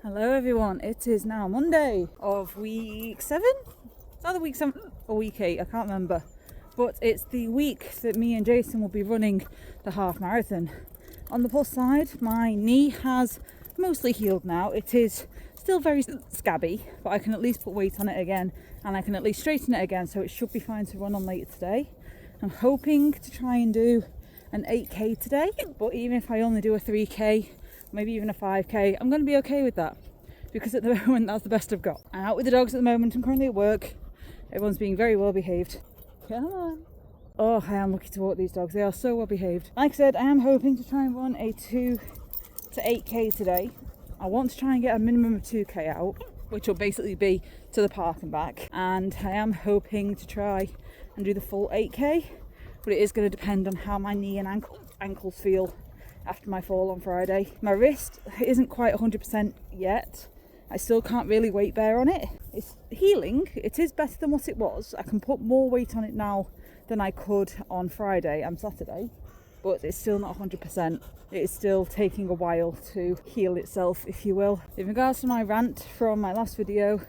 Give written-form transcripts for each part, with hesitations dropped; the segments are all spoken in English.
Hello everyone, it is now Monday of week 7? It's either week 7 or week 8, I can't remember. But it's the week that me and Jason will be running the half marathon. On the plus side, my knee has mostly healed now. It is still very scabby, but I can at least put weight on it again and I can at least straighten it again, so it should be fine to run on later today. I'm hoping to try and do an 8k today, but even if I only do a 3k, maybe even a 5k, I'm going to be okay with that, because at the moment that's the best I've got. I'm out with the dogs at the moment. I'm currently at work. Everyone's being very well behaved. Come on. Oh, I am lucky to walk these dogs. They are so well behaved. Like I said, I am hoping to try and run a 2 to 8k today. I want to try and get a minimum of 2k out, which will basically be to the park and back. And I am hoping to try and do the full 8k, but it is going to depend on how my knee and ankles feel after my fall on Friday. My wrist isn't quite 100% yet. I still can't really weight bear on it. It's healing. It is better than what it was. I can put more weight on it now than I could on Friday and Saturday, but it's still not 100%. It is still taking a while to heal itself, if you will. In regards to my rant from my last video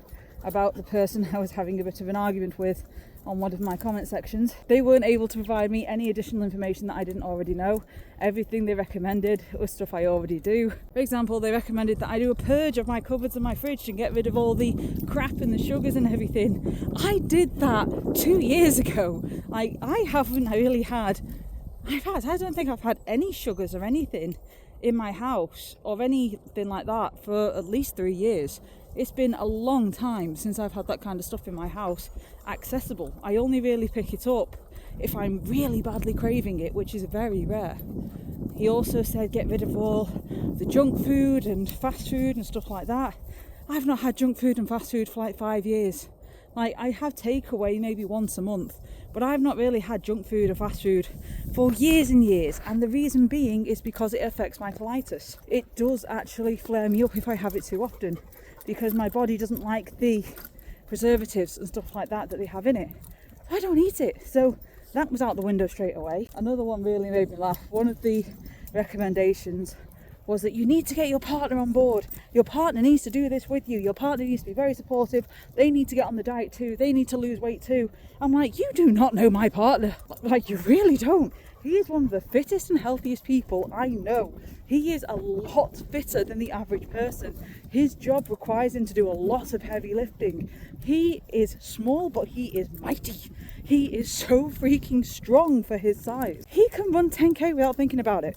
about the person I was having a bit of an argument with on one of my comment sections, they weren't able to provide me any additional information that I didn't already know. Everything they recommended was stuff I already do. For example, they recommended that I do a purge of my cupboards and my fridge to get rid of all the crap and the sugars and everything. I did that 2 years ago. I haven't really had, I don't think I've had any sugars or anything in my house or anything like that for at least 3 years. It's been a long time since I've had that kind of stuff in my house accessible. I only really pick it up if I'm really badly craving it, which is very rare. He also said get rid of all the junk food and fast food and stuff like that. I've not had junk food and fast food for like 5 years. Like, I have takeaway maybe once a month, but I've not really had junk food or fast food for years and years. And the reason being is because it affects my colitis. It does actually flare me up if I have it too often, because my body doesn't like the preservatives and stuff like that they have in it. I don't eat it. So that was out the window straight away. Another one really made me laugh. One of the recommendations was that you need to get your partner on board. Your partner needs to do this with you. Your partner needs to be very supportive. They need to get on the diet too. They need to lose weight too. I'm like, you do not know my partner. Like, you really don't. He is one of the fittest and healthiest people I know. He is a lot fitter than the average person. His job requires him to do a lot of heavy lifting. He is small, but he is mighty. He is so freaking strong for his size. He can run 10k without thinking about it.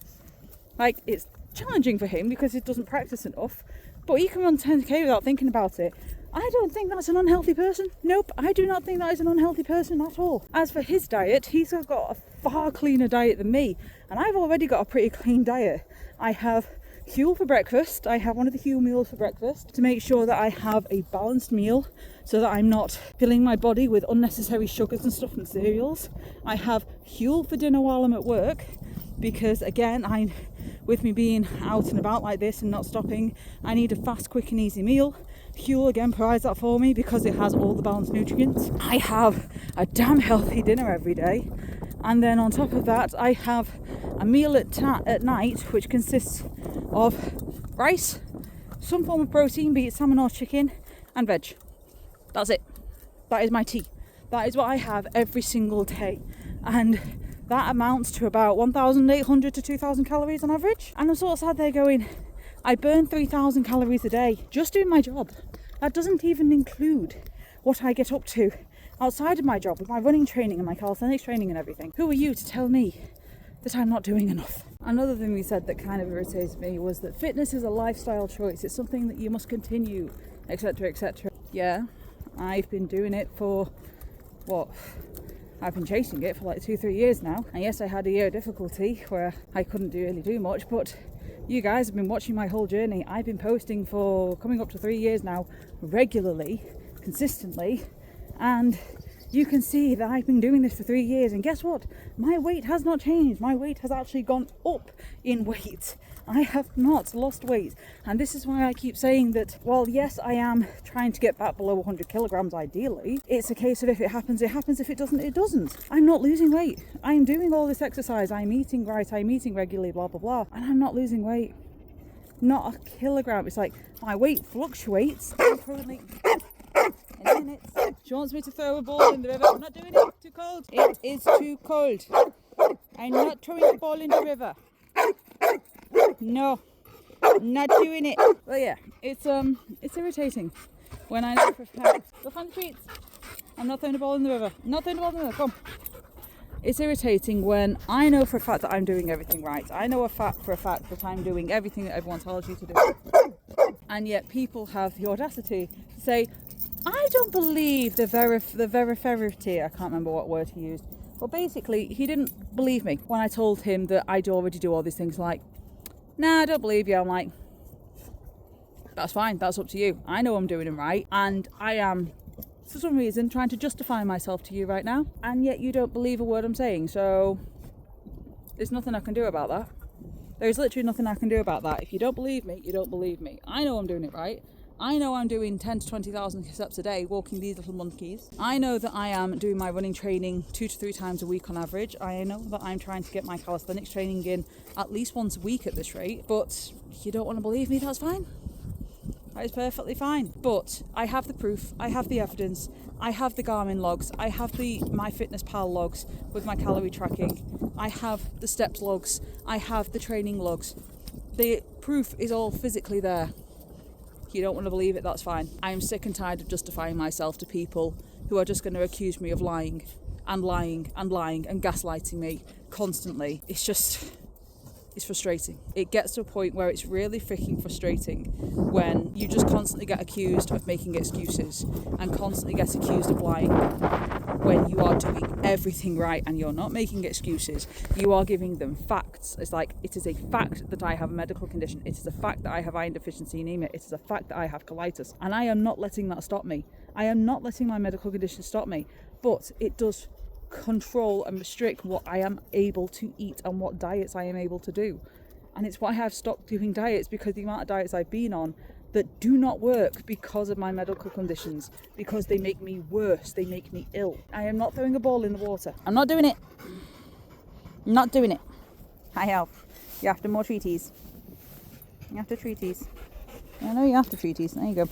Like, it's challenging for him because he doesn't practice enough, but he can run 10k without thinking about it. I don't think that's an unhealthy person. Nope, I do not think that is an unhealthy person at all. As for his diet, he's got a far cleaner diet than me, and I've already got a pretty clean diet. I have Huel for breakfast. I have one of the Huel meals for breakfast to make sure that I have a balanced meal so that I'm not filling my body with unnecessary sugars and stuff and cereals. I have Huel for dinner while I'm at work, because again, with me being out and about like this and not stopping, I need a fast, quick and easy meal. Huel again provides that for me because it has all the balanced nutrients. I have a damn healthy dinner every day, and then on top of that I have a meal at night which consists of rice, some form of protein, be it salmon or chicken, and veg. That's it. That is my tea. That is what I have every single day, and that amounts to about 1,800 to 2,000 calories on average. And I'm sort of sat there going, I burn 3,000 calories a day just doing my job. That doesn't even include what I get up to outside of my job with my running training and my calisthenics training and everything. Who are you to tell me that I'm not doing enough? Another thing we said that kind of irritated me was that fitness is a lifestyle choice. It's something that you must continue, etc., etc. Yeah, I've been doing it for, I've been chasing it for like 2-3 years now. And yes, I had a year of difficulty where I couldn't really do much, but you guys have been watching my whole journey. I've been posting for coming up to 3 years now, regularly, consistently, and you can see that I've been doing this for 3 years, and guess what? My weight has not changed. My weight has actually gone up in weight. I have not lost weight, and this is why I keep saying that while yes, I am trying to get back below 100 kilograms ideally, it's a case of if it happens, it happens. If it doesn't, it doesn't. I'm not losing weight. I'm doing all this exercise. I'm eating right. I'm eating regularly, blah, blah, blah, and I'm not losing weight. not a kilogram. It's like my weight fluctuates. I'm currently in minutes. She wants me to throw a ball in the river. I'm not doing it. Too cold. It is too cold. I'm not throwing a ball in the river. No, not doing it. Well, yeah, it's irritating when I know for a fact. Go find the treats. I'm not throwing a ball in the river. I'm not throwing a ball in the river. Come. It's irritating when I know for a fact that I'm doing everything right. I know for a fact that I'm doing everything that everyone tells you to do. And yet people have the audacity to say, I don't believe the veriferity. I can't remember what word he used. Well, basically, he didn't believe me when I told him that I'd already do all these things. Like, nah, I don't believe you. I'm like, that's fine. That's up to you. I know I'm doing it right. And I am, for some reason, trying to justify myself to you right now. And yet you don't believe a word I'm saying. So there's nothing I can do about that. There's literally nothing I can do about that. If you don't believe me, you don't believe me. I know I'm doing it right. I know I'm doing 10 to 20,000 steps a day walking these little monkeys. I know that I am doing my running training 2 to 3 times a week on average. I know that I'm trying to get my calisthenics training in at least once a week at this rate. But you don't want to believe me, that's fine. That is perfectly fine. But I have the proof, I have the evidence, I have the Garmin logs, I have the MyFitnessPal logs with my calorie tracking, I have the steps logs, I have the training logs. The proof is all physically there. You don't want to believe it, that's fine. I am sick and tired of justifying myself to people who are just going to accuse me of lying and lying and lying and gaslighting me constantly. It's frustrating. It gets to a point where it's really freaking frustrating when you just constantly get accused of making excuses and constantly get accused of lying when you are doing everything right and you're not making excuses. You are giving them facts. It's like, it is a fact that I have a medical condition. It is a fact that I have iron deficiency anemia. It is a fact that I have colitis. And I am not letting that stop me. I am not letting my medical condition stop me. But it does control and restrict what I am able to eat and what diets I am able to do. And it's why I've stopped doing diets, because the amount of diets I've been on that do not work because of my medical conditions, because they make me worse, they make me ill. I am not throwing a ball in the water. I'm not doing it. I'm not doing it. I have. You have to more treaties. You have to treaties. I know you have to treaties. There you go.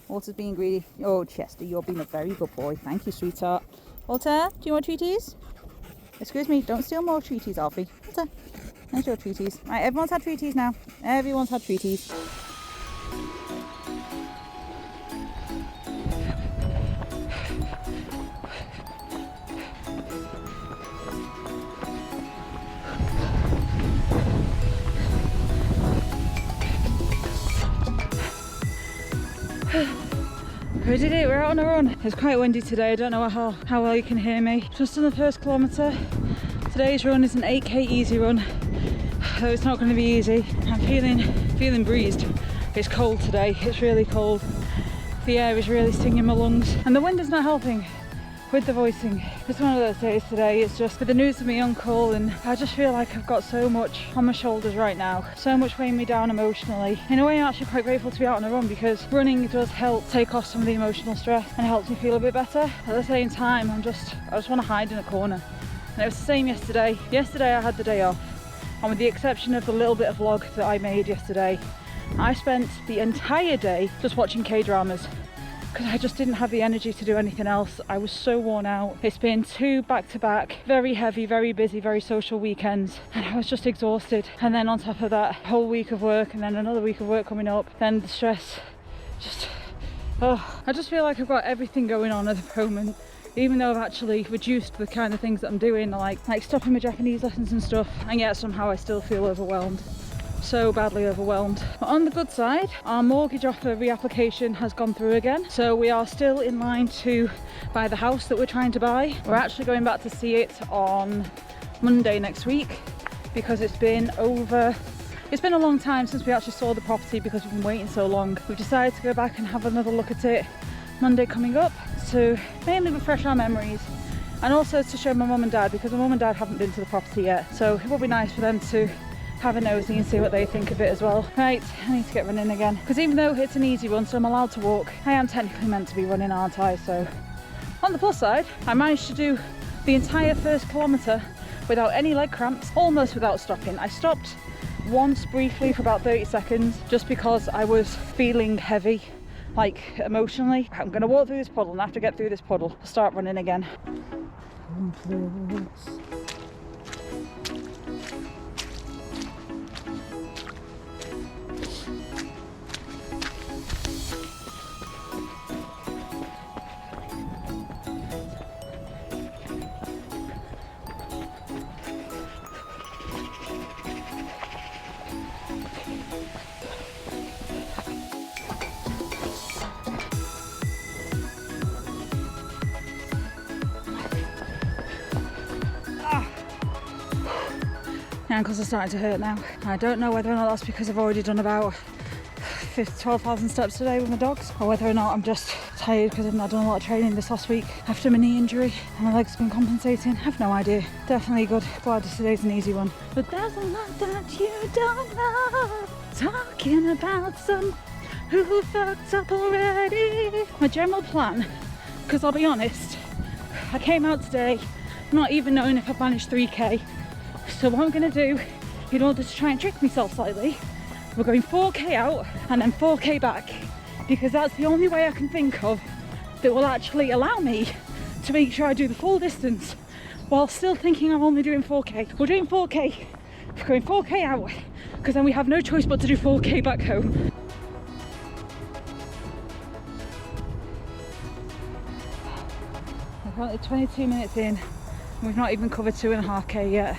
Walter's being greedy. Oh, Chester, you're being a very good boy. Thank you, sweetheart. Walter, do you want treaties? Excuse me, don't steal more treaties, Alfie. Walter, there's your treaties. Right, everyone's had treaties now. Everyone's had treaties. We did it, we're out on a run. It's quite windy today, I don't know how well you can hear me. Just on the first kilometre. Today's run is an 8k easy run, so it's not going to be easy. I'm feeling breezed. It's cold today, it's really cold. The air is really stinging my lungs and the wind is not helping with the voicing. It's one of those days today. It's just with the news of my uncle, and I just feel like I've got so much on my shoulders right now, so much weighing me down emotionally. In a way, I'm actually quite grateful to be out on a run, because running does help take off some of the emotional stress and helps me feel a bit better. At the same time, I just want to hide in a corner. And it was the same yesterday. Yesterday I had the day off, and with the exception of the little bit of vlog that I made yesterday, I spent the entire day just watching K-dramas, because I just didn't have the energy to do anything else. I was so worn out. It's been 2 back-to-back, very heavy, very busy, very social weekends, and I was just exhausted. And then on top of that, a whole week of work, and then another week of work coming up, then the stress, I just feel like I've got everything going on at the moment, even though I've actually reduced the kind of things that I'm doing, like stopping my Japanese lessons and stuff, and yet somehow I still feel overwhelmed. So badly overwhelmed. But on the good side, our mortgage offer reapplication has gone through again, so we are still in line to buy the house that we're trying to buy. We're actually going back to see it on Monday next week, because it's been a long time since we actually saw the property, because we've been waiting so long. We've decided to go back and have another look at it Monday coming up, to mainly refresh our memories, and also to show my mum and dad, because my mum and dad haven't been to the property yet, so it would be nice for them to have a nosy and see what they think of it as well. Right, I need to get running again, because even though it's an easy run, so I'm allowed to walk, I am technically meant to be running, aren't I? So on the plus side, I managed to do the entire first kilometre without any leg cramps, almost without stopping. I stopped once briefly for about 30 seconds just because I was feeling heavy, like emotionally. I'm gonna walk through this puddle, and after I get through this puddle, I'll start running again. My ankles are starting to hurt now. I don't know whether or not that's because I've already done about 12,000 steps today with my dogs, or whether or not I'm just tired because I've not done a lot of training this last week after my knee injury and my legs been compensating. I have no idea. Definitely good. Glad today's an easy one. But there's a lot that you don't know. Talking about some who fucked up already. My general plan, because I'll be honest, I came out today not even knowing if I'd managed 3k. So what I'm going to do, in order to try and trick myself slightly, we're going 4k out and then 4k back, because that's the only way I can think of that will actually allow me to make sure I do the full distance while still thinking I'm only doing 4k. We're doing 4k, we're going 4k out, because then we have no choice but to do 4k back home. We're currently 22 minutes in, and we've not even covered 2.5k yet.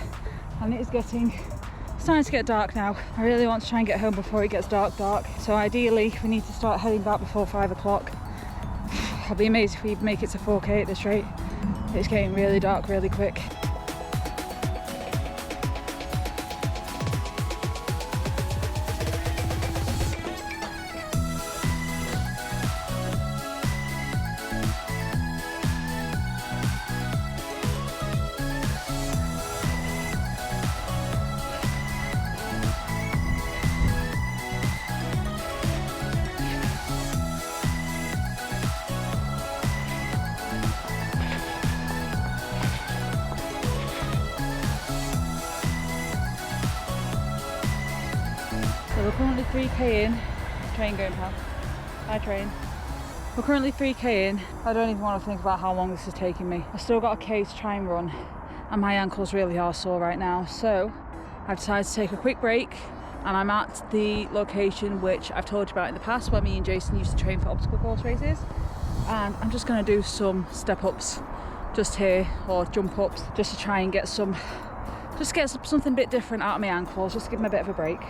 And it is starting to get dark now. I really want to try and get home before it gets dark. So ideally we need to start heading back before 5 o'clock. I'll be amazed if we make it to 4k at this rate. It's getting really dark really quick. So we're currently 3k in. Train going past. Hi train. We're currently 3k in. I don't even want to think about how long this is taking me. I've still got a k to try and run, and my ankles really are sore right now. So I've decided to take a quick break, and I'm at the location which I've told you about in the past where me and Jason used to train for obstacle course races. And I'm just going to do some step ups just here, or jump ups, just to try and get something a bit different out of my ankles, just to give them a bit of a break.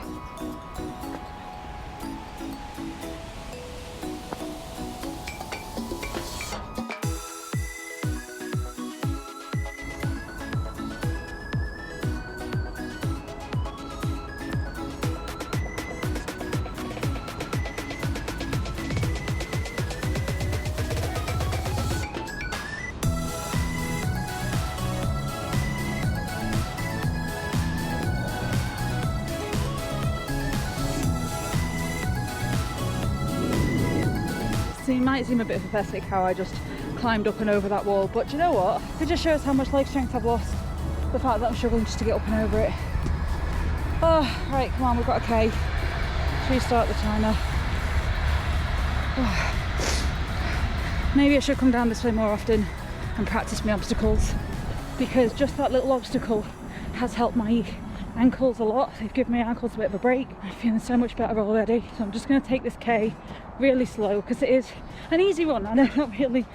It might seem a bit pathetic how I just climbed up and over that wall, but do you know what? It just shows how much leg strength I've lost. The fact that I'm struggling just to get up and over it. Oh, right, come on, we've got a K. Should we start the timer? Oh. Maybe I should come down this way more often and practice my obstacles, because just that little obstacle has helped my ankles a lot. They've given my ankles a bit of a break. I'm feeling so much better already. So I'm just going to take this K really slow, because it is an easy run. I know, not really.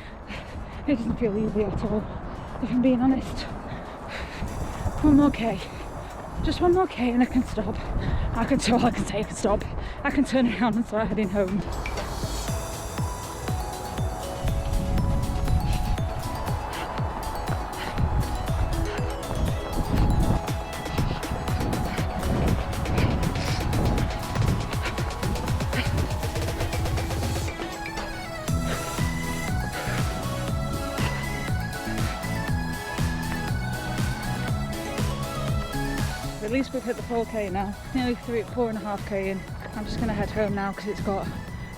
It doesn't feel easy at all, if I'm being honest. One more K. Just one more K and I can stop. I can stop. I can turn around and start heading home. At least we've hit the 4k now. Nearly 4.5k in. I'm just going to head home now because it's got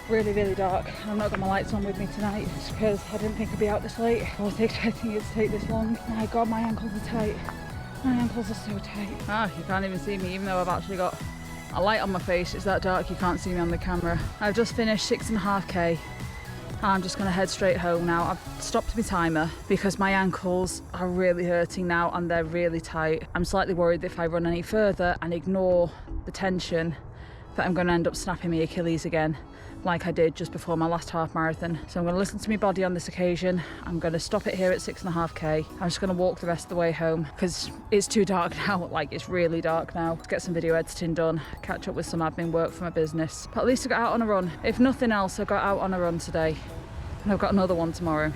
really, really dark. I've not got my lights on with me tonight just because I didn't think I'd be out this late. I wasn't expecting it to take this long. Oh my god, my ankles are tight. My ankles are so tight. Ah, you can't even see me even though I've actually got a light on my face. It's that dark you can't see me on the camera. I've just finished 6.5k. I'm just going to head straight home now. I've stopped my timer because my ankles are really hurting now and they're really tight. I'm slightly worried that if I run any further and ignore the tension that I'm going to end up snapping my Achilles again, like I did just before my last half marathon. So I'm going to listen to my body on this occasion. I'm going to stop it here at 6.5k. I'm just going to walk the rest of the way home because it's too dark now. Like, it's really dark now. Let's get some video editing done, catch up with some admin work for my business. But at least I got out on a run. If nothing else, I got out on a run today and I've got another one tomorrow.